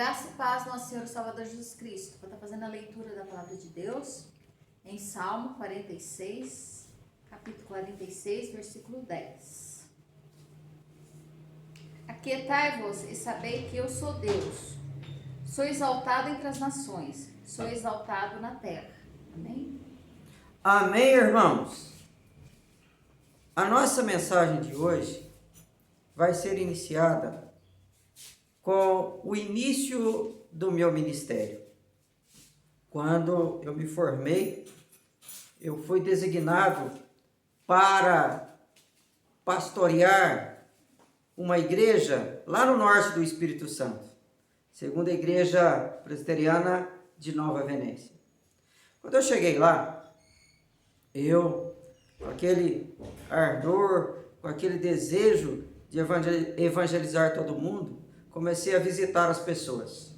Graça e paz, nosso Senhor e Salvador Jesus Cristo. Vou estar fazendo a leitura da palavra de Deus em Salmo 46, capítulo 46, versículo 10. Aquietai-vos e sabei que eu sou Deus. Sou exaltado entre as nações, sou exaltado na terra. Amém? Amém, irmãos? A nossa mensagem de hoje vai ser iniciada com o início do meu ministério. Quando eu me formei, eu fui designado para pastorear uma igreja lá no norte do Espírito Santo, segunda igreja presbiteriana de Nova Venécia. Quando eu cheguei lá, eu, com aquele ardor, com aquele desejo de evangelizar todo mundo, comecei a visitar as pessoas.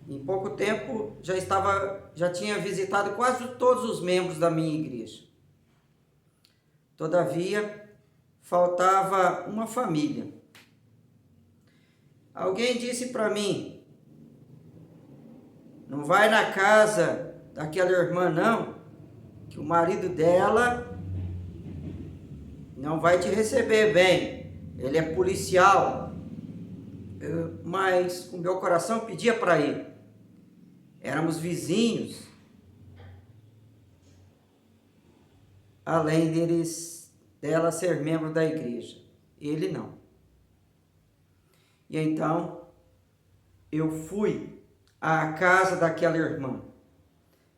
Em pouco tempo, já tinha visitado quase todos os membros da minha igreja. Todavia, faltava uma família. Alguém disse para mim: não vai na casa daquela irmã não, que o marido dela não vai te receber bem, ele é policial. Mas o meu coração pedia para ir. Éramos vizinhos, além dela ser membro da igreja, ele não. E então eu fui à casa daquela irmã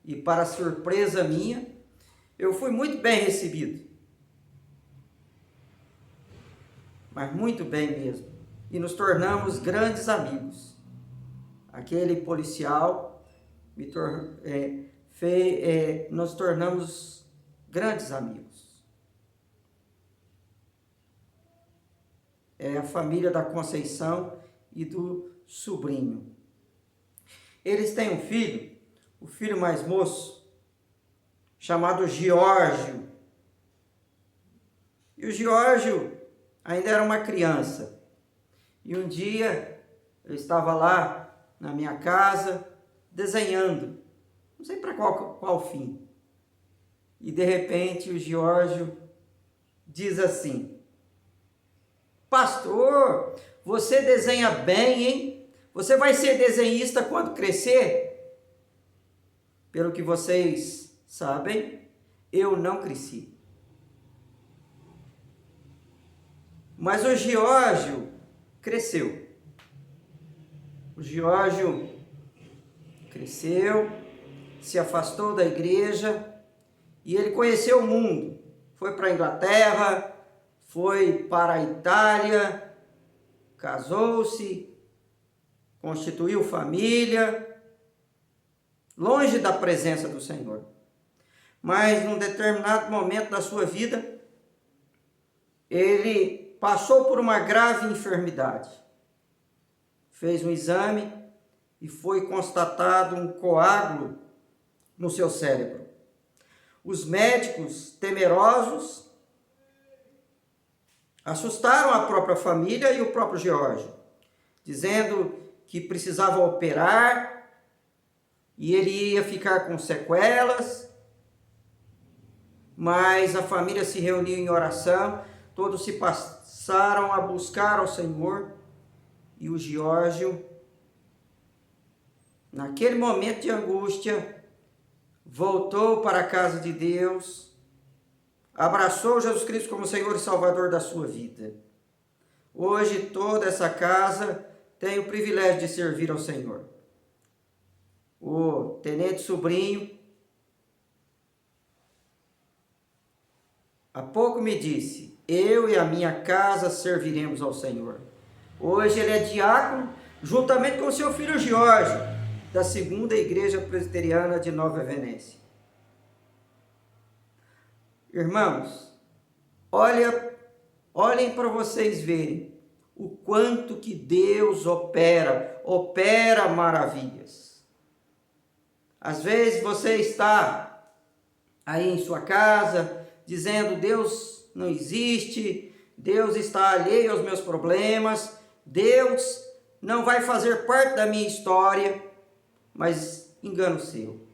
e, para surpresa minha, eu fui muito bem recebido, mas muito bem mesmo, e nos tornamos grandes amigos. Aquele policial nos tornamos grandes amigos. É a família da Conceição e do sobrinho. Eles têm um filho, o filho mais moço, chamado Giórgio. E o Giórgio ainda era uma criança. E um dia eu estava lá na minha casa desenhando, não sei para qual fim. E de repente o Giórgio diz assim: pastor, você desenha bem, hein? Você vai ser desenhista quando crescer? Pelo que vocês sabem, eu não cresci. Mas o Giórgio cresceu. O Giórgio cresceu, se afastou da igreja e ele conheceu o mundo. Foi para a Inglaterra, foi para a Itália, casou-se, constituiu família, longe da presença do Senhor. Mas num determinado momento da sua vida, ele passou por uma grave enfermidade. Fez um exame e foi constatado um coágulo no seu cérebro. Os médicos, temerosos, assustaram a própria família e o próprio Giórgio, dizendo que precisava operar e ele ia ficar com sequelas. Mas a família se reuniu em oração, todos se passaram a buscar ao Senhor, e o Giórgio, naquele momento de angústia, voltou para a casa de Deus, abraçou Jesus Cristo como Senhor e Salvador da sua vida. Hoje toda essa casa tem o privilégio de servir ao Senhor. O tenente sobrinho há pouco me disse: eu e a minha casa serviremos ao Senhor. Hoje ele é diácono, juntamente com o seu filho Giórgio, da segunda igreja presbiteriana de Nova Venécia. Irmãos, olhem para vocês verem o quanto que Deus opera maravilhas. Às vezes você está aí em sua casa dizendo: Deus não existe, Deus está alheio aos meus problemas. Deus não vai fazer parte da minha história, mas engano seu.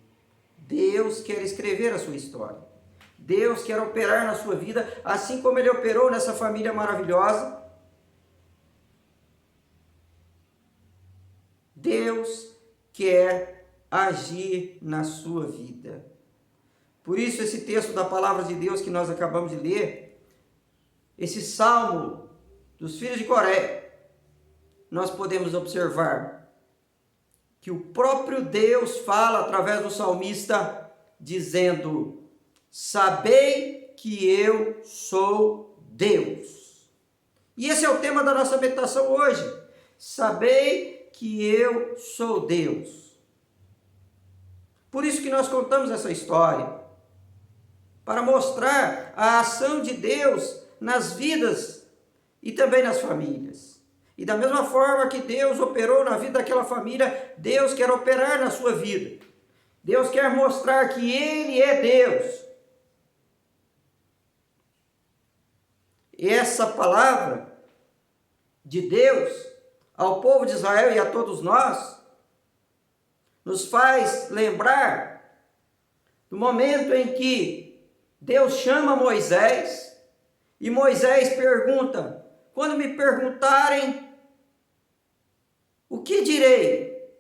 Deus quer escrever a sua história. Deus quer operar na sua vida, assim como Ele operou nessa família maravilhosa. Deus quer agir na sua vida. Por isso, esse texto da palavra de Deus que nós acabamos de ler, esse salmo dos filhos de Coré, nós podemos observar que o próprio Deus fala através do salmista, dizendo: sabei que eu sou Deus. E esse é o tema da nossa meditação hoje. Sabei que eu sou Deus. Por isso que nós contamos essa história, para mostrar a ação de Deus nas vidas e também nas famílias. E da mesma forma que Deus operou na vida daquela família, Deus quer operar na sua vida. Deus quer mostrar que Ele é Deus. E essa palavra de Deus ao povo de Israel e a todos nós, nos faz lembrar do momento em que Deus chama Moisés, e Moisés pergunta: quando me perguntarem, o que direi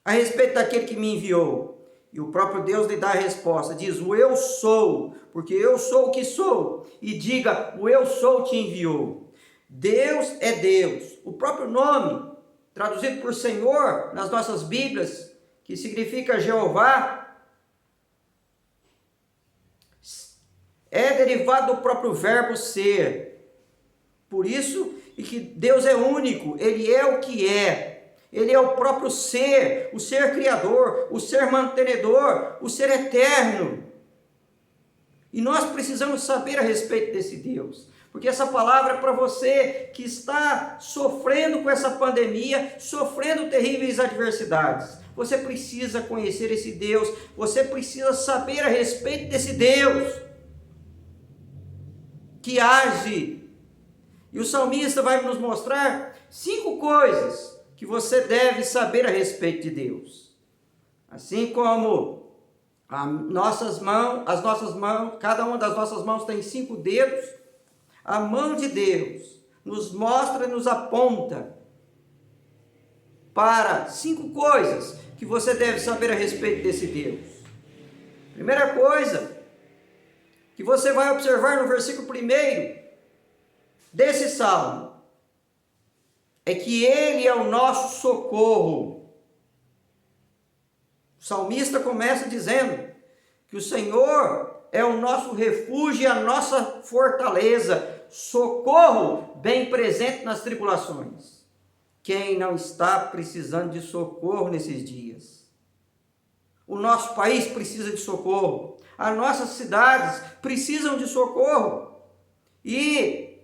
a respeito daquele que me enviou? E o próprio Deus lhe dá a resposta, diz: o eu sou, porque eu sou o que sou, e diga: o eu sou te enviou. Deus é Deus. O próprio nome, traduzido por Senhor nas nossas Bíblias, que significa Jeová, é derivado do próprio verbo ser. Por isso, e que Deus é único, Ele é o que é. Ele é o próprio ser, o ser criador, o ser mantenedor, o ser eterno. E nós precisamos saber a respeito desse Deus. Porque essa palavra é para você que está sofrendo com essa pandemia, sofrendo terríveis adversidades. Você precisa conhecer esse Deus, você precisa saber a respeito desse Deus que age. E o salmista vai nos mostrar 5 coisas que você deve saber a respeito de Deus. Assim como as nossas mãos, cada uma das nossas mãos tem 5 dedos, a mão de Deus nos mostra e nos aponta para 5 coisas que você deve saber a respeito desse Deus. Primeira coisa que você vai observar no versículo 1 desse salmo é que Ele é o nosso socorro. O salmista começa dizendo que o Senhor é o nosso refúgio e a nossa fortaleza, socorro bem presente nas tribulações. Quem não está precisando de socorro nesses dias? O nosso país precisa de socorro, as nossas cidades precisam de socorro, e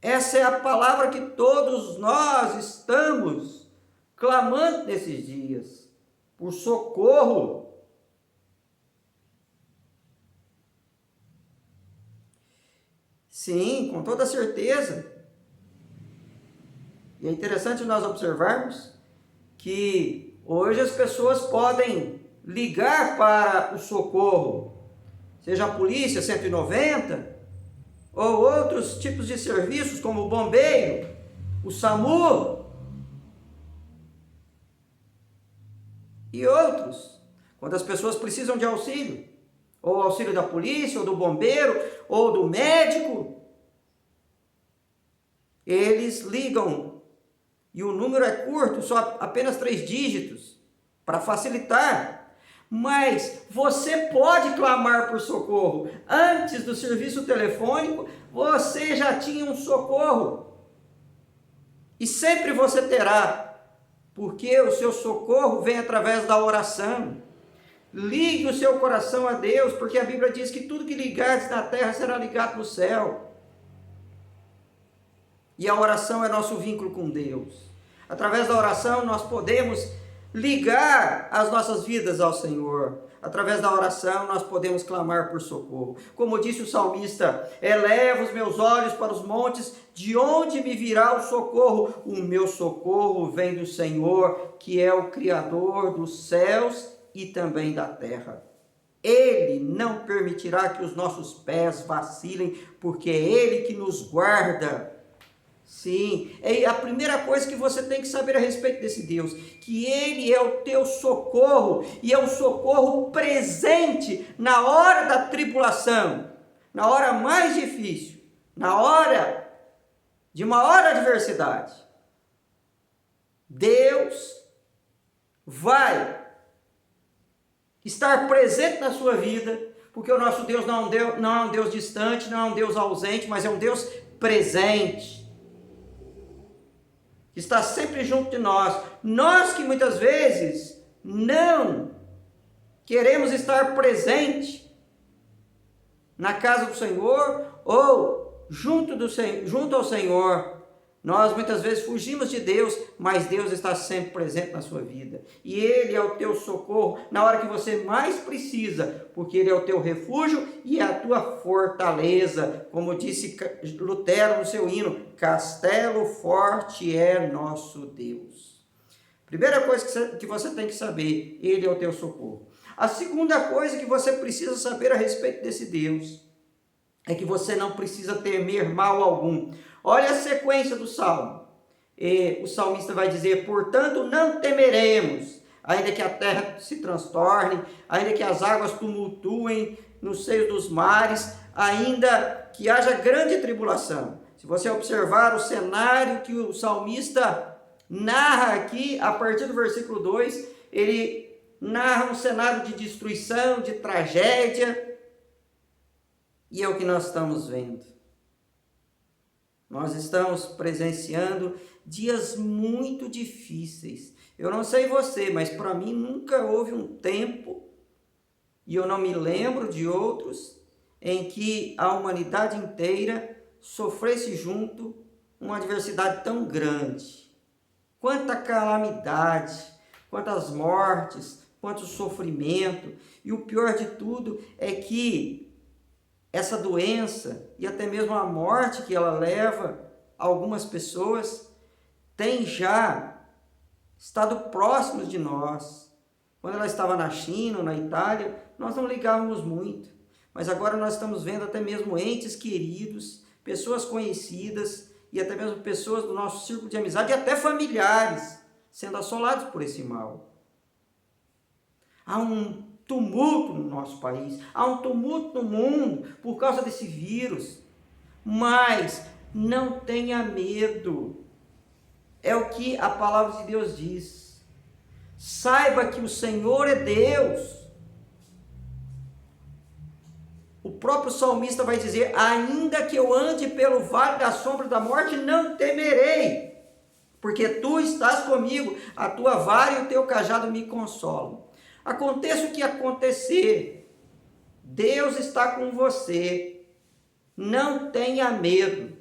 essa é a palavra que todos nós estamos clamando nesses dias, por socorro. Sim, com toda certeza. E é interessante nós observarmos que hoje as pessoas podem ligar para o socorro, seja a polícia 190, ou outros tipos de serviços, como o bombeiro, o SAMU e outros, quando as pessoas precisam de auxílio, ou auxílio da polícia, ou do bombeiro, ou do médico, eles ligam, e o número é curto, só apenas 3 dígitos, para facilitar. Mas você pode clamar por socorro. Antes do serviço telefônico, você já tinha um socorro. E sempre você terá, porque o seu socorro vem através da oração. Ligue o seu coração a Deus, porque a Bíblia diz que tudo que ligares na terra será ligado no céu. E a oração é nosso vínculo com Deus. Através da oração nós podemos ligar as nossas vidas ao Senhor. Através da oração nós podemos clamar por socorro. Como disse o salmista, eleva os meus olhos para os montes, de onde me virá o socorro? O meu socorro vem do Senhor, que é o Criador dos céus e também da terra. Ele não permitirá que os nossos pés vacilem, porque é Ele que nos guarda. Sim, é a primeira coisa que você tem que saber a respeito desse Deus, que Ele é o teu socorro, e é um socorro presente na hora da tribulação, na hora mais difícil, na hora de maior adversidade. Deus vai estar presente na sua vida, porque o nosso Deus não é um Deus distante, não é um Deus ausente, mas é um Deus presente. Está sempre junto de nós. Nós que muitas vezes não queremos estar presente na casa do Senhor ou junto ao Senhor. Nós muitas vezes fugimos de Deus, mas Deus está sempre presente na sua vida. E Ele é o teu socorro na hora que você mais precisa, porque Ele é o teu refúgio e é a tua fortaleza. Como disse Lutero no seu hino, castelo forte é nosso Deus. Primeira coisa que você tem que saber, Ele é o teu socorro. A segunda coisa que você precisa saber a respeito desse Deus é que você não precisa temer mal algum. Olha a sequência do salmo. O salmista vai dizer, portanto não temeremos, ainda que a terra se transtorne, ainda que as águas tumultuem no seio dos mares, ainda que haja grande tribulação. Se você observar o cenário que o salmista narra aqui, a partir do versículo 2, ele narra um cenário de destruição, de tragédia, e é o que nós estamos vendo. Nós estamos presenciando dias muito difíceis. Eu não sei você, mas para mim nunca houve um tempo, e eu não me lembro de outros, em que a humanidade inteira sofresse junto uma adversidade tão grande. Quanta calamidade, quantas mortes, quanto sofrimento. E o pior de tudo é que essa doença e até mesmo a morte que ela leva a algumas pessoas tem já estado próximos de nós. Quando ela estava na China ou na Itália, nós não ligávamos muito. Mas agora nós estamos vendo até mesmo entes queridos, pessoas conhecidas e até mesmo pessoas do nosso círculo de amizade e até familiares sendo assolados por esse mal. Há um tumulto no nosso país, há um tumulto no mundo por causa desse vírus, mas não tenha medo, é o que a palavra de Deus diz. Saiba que o Senhor é Deus. O próprio salmista vai dizer, ainda que eu ande pelo vale da sombra da morte, não temerei, porque tu estás comigo, a tua vara e o teu cajado me consolam. Aconteça o que acontecer, Deus está com você, não tenha medo.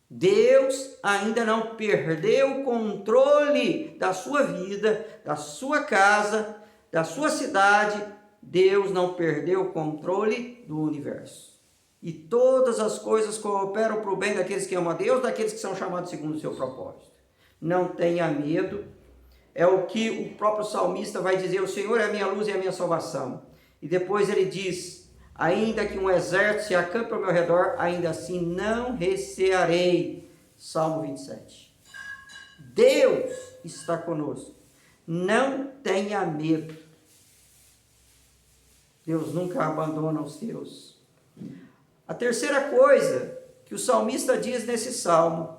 Deus ainda não perdeu o controle da sua vida, da sua casa, da sua cidade. Deus não perdeu o controle do universo. E todas as coisas cooperam para o bem daqueles que amam a Deus, daqueles que são chamados segundo o seu propósito. Não tenha medo. É o que o próprio salmista vai dizer, o Senhor é a minha luz e a minha salvação. E depois ele diz, ainda que um exército se acampe ao meu redor, ainda assim não recearei. Salmo 27. Deus está conosco. Não tenha medo. Deus nunca abandona os seus. A terceira coisa que o salmista diz nesse salmo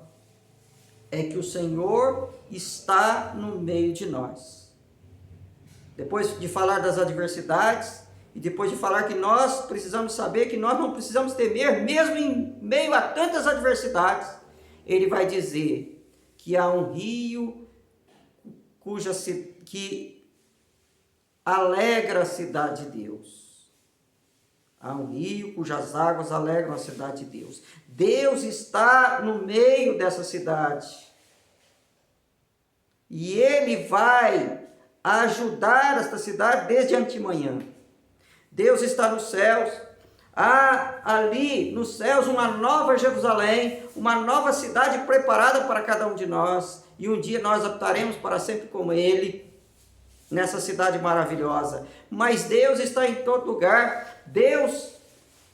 é que o Senhor está no meio de nós. Depois de falar das adversidades e depois de falar que nós precisamos saber que nós não precisamos temer, mesmo em meio a tantas adversidades, ele vai dizer que há um rio que alegra a cidade de Deus. Há um rio cujas águas alegram a cidade de Deus. Deus está no meio dessa cidade. e Ele vai ajudar esta cidade desde antemanhã. Deus está nos céus. Há ali nos céus uma nova Jerusalém, uma nova cidade preparada para cada um de nós. E um dia nós habitaremos para sempre com Ele, nessa cidade maravilhosa. Mas Deus está em todo lugar. Deus,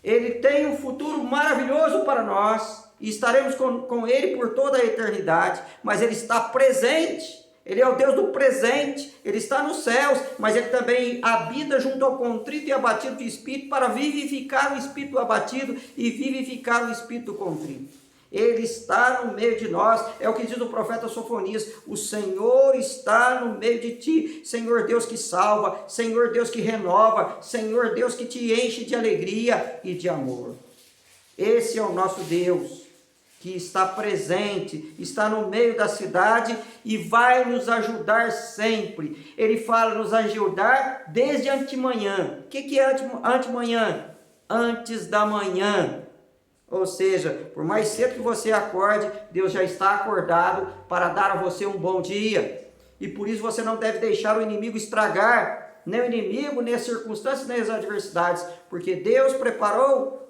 Ele tem um futuro maravilhoso para nós. E estaremos com Ele por toda a eternidade. Mas Ele está presente. Ele é o Deus do presente, Ele está nos céus, mas Ele também habita junto ao contrito e abatido de espírito para vivificar o espírito abatido e vivificar o espírito contrito. Ele está no meio de nós, é o que diz o profeta Sofonias: o Senhor está no meio de ti, Senhor Deus que salva, Senhor Deus que renova, Senhor Deus que te enche de alegria e de amor. Esse é o nosso Deus, que está presente, está no meio da cidade e vai nos ajudar sempre. Ele fala nos ajudar desde antemanhã. O que é antemanhã? Antes da manhã. Ou seja, por mais cedo que você acorde, Deus já está acordado para dar a você um bom dia. E por isso você não deve deixar o inimigo estragar, nem o inimigo, nem as circunstâncias, nem as adversidades, porque Deus preparou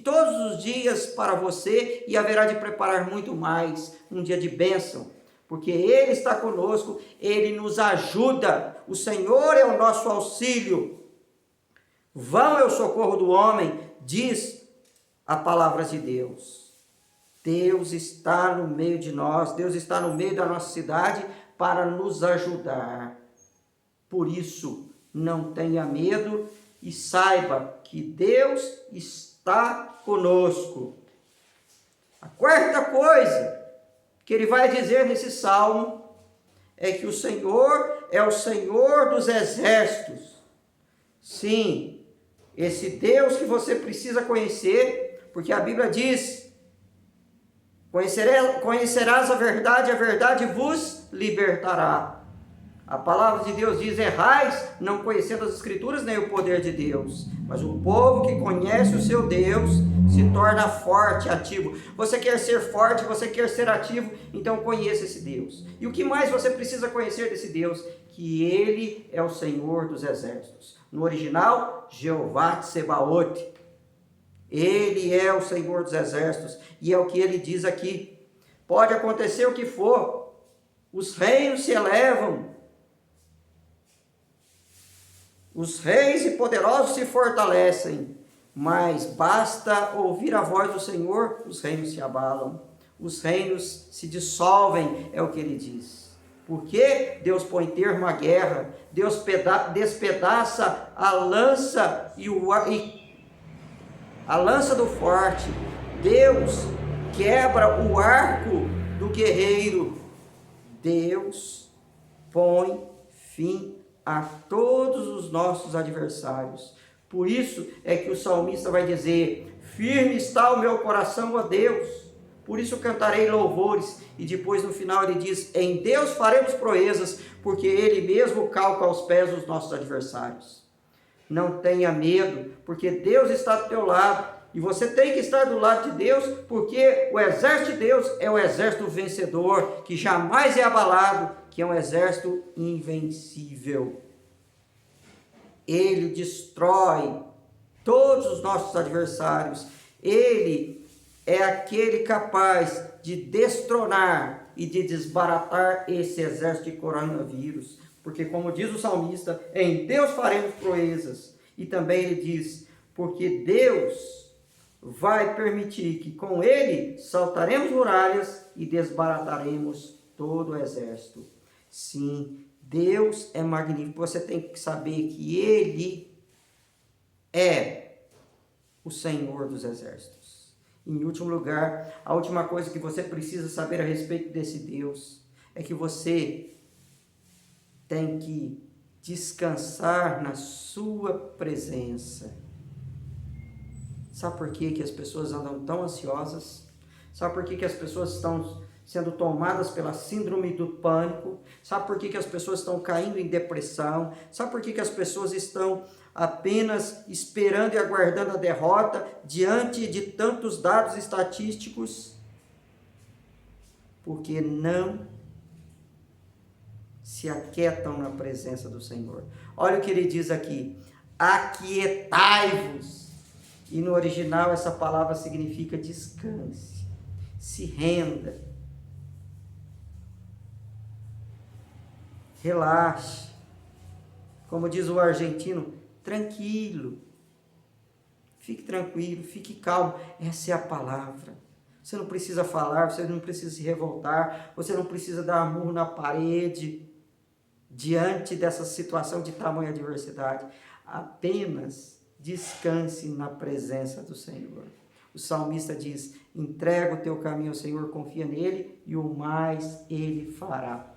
todos os dias para você e haverá de preparar muito mais, um dia de bênção, porque Ele está conosco, Ele nos ajuda, o Senhor é o nosso auxílio. Vão é o socorro do homem, diz a palavra de Deus. Deus está no meio de nós, Deus está no meio da nossa cidade para nos ajudar. Por isso, não tenha medo e saiba que Deus está conosco. A quarta coisa que ele vai dizer nesse salmo é que o Senhor é o Senhor dos exércitos. Sim, esse Deus que você precisa conhecer, porque a Bíblia diz: conhecerás a verdade vos libertará. A palavra de Deus diz: errais, não conhecendo as Escrituras nem o poder de Deus. Mas o povo que conhece o seu Deus se torna forte, ativo. Você quer ser forte, você quer ser ativo, então conheça esse Deus. E o que mais você precisa conhecer desse Deus? Que Ele é o Senhor dos exércitos. No original, Jeová Tsebaote. Ele é o Senhor dos exércitos. E é o que ele diz aqui. Pode acontecer o que for, os reinos se elevam, os reis e poderosos se fortalecem, mas basta ouvir a voz do Senhor, os reinos se abalam, os reinos se dissolvem, é o que ele diz. Porque Deus põe termo à guerra, Deus despedaça a lança a lança do forte, Deus quebra o arco do guerreiro, Deus põe fim a todos os nossos adversários. Por isso é que o salmista vai dizer: firme está o meu coração, ó Deus, por isso cantarei louvores. E depois no final ele diz: em Deus faremos proezas, porque Ele mesmo calca aos pés os nossos adversários. Não tenha medo, porque Deus está do teu lado, e você tem que estar do lado de Deus, porque o exército de Deus é o exército vencedor, que jamais é abalado, que é um exército invencível. Ele destrói todos os nossos adversários. Ele é aquele capaz de destronar e de desbaratar esse exército de coronavírus. Porque, como diz o salmista, em Deus faremos proezas. E também ele diz: porque Deus vai permitir que com Ele saltaremos muralhas e desbarataremos todo o exército. Sim, Deus é magnífico. Você tem que saber que Ele é o Senhor dos exércitos. Em último lugar, a última coisa que você precisa saber a respeito desse Deus é que você tem que descansar na sua presença. Sabe por que as pessoas andam tão ansiosas? Sabe por que as pessoas estão sendo tomadas pela síndrome do pânico? Sabe por que as pessoas estão caindo em depressão? Sabe por que as pessoas estão apenas esperando e aguardando a derrota diante de tantos dados estatísticos? Porque não se aquietam na presença do Senhor. Olha o que ele diz aqui: aquietai-vos. E no original essa palavra significa descanse, se renda, relaxe. Como diz o argentino, tranquilo. Fique tranquilo, fique calmo. Essa é a palavra. Você não precisa falar, você não precisa se revoltar, você não precisa dar murro na parede diante dessa situação de tamanha adversidade. Apenas descanse na presença do Senhor. O salmista diz: entrega o teu caminho ao Senhor, confia nele e o mais ele fará.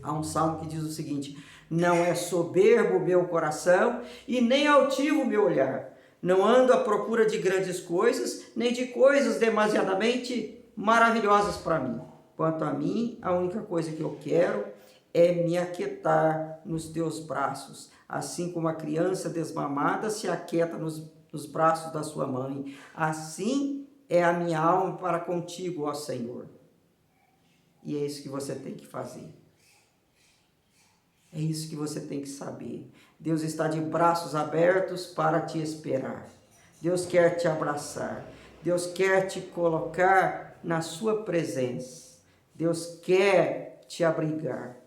Há um salmo que diz o seguinte: não é soberbo o meu coração e nem altivo o meu olhar. Não ando à procura de grandes coisas, nem de coisas demasiadamente maravilhosas para mim. Quanto a mim, a única coisa que eu quero é me aquietar nos teus braços, assim como a criança desmamada se aquieta nos braços da sua mãe. Assim é a minha alma para contigo, ó Senhor. E é isso que você tem que fazer. É isso que você tem que saber. Deus está de braços abertos para te esperar. Deus quer te abraçar. Deus quer te colocar na sua presença. Deus quer te abrigar.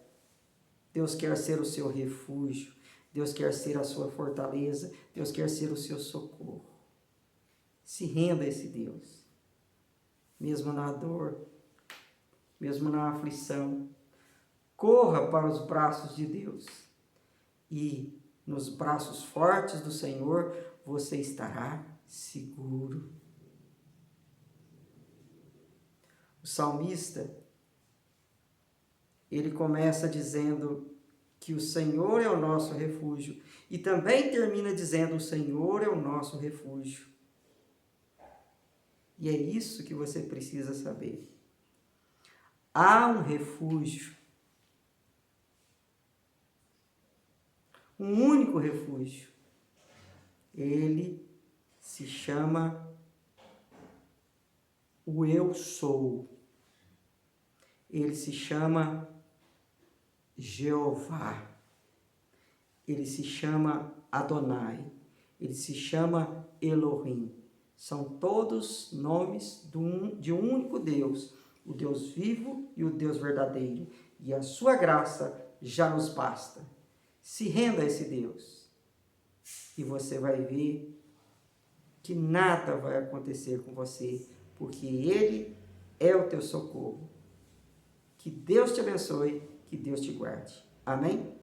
Deus quer ser o seu refúgio. Deus quer ser a sua fortaleza. Deus quer ser o seu socorro. Se renda a esse Deus. Mesmo na dor, mesmo na aflição, corra para os braços de Deus. E nos braços fortes do Senhor, você estará seguro. O salmista, ele começa dizendo que o Senhor é o nosso refúgio. E também termina dizendo: o Senhor é o nosso refúgio. E é isso que você precisa saber. Há um refúgio. Um único refúgio. Ele se chama o Eu Sou. Ele se chama Jeová. Ele se chama Adonai. Ele se chama Elohim. São todos nomes de um único Deus, o Deus vivo e o Deus verdadeiro. E a sua graça já nos basta. Se renda a esse Deus e você vai ver que nada vai acontecer com você, porque Ele é o teu socorro. Que Deus te abençoe, que Deus te guarde. Amém?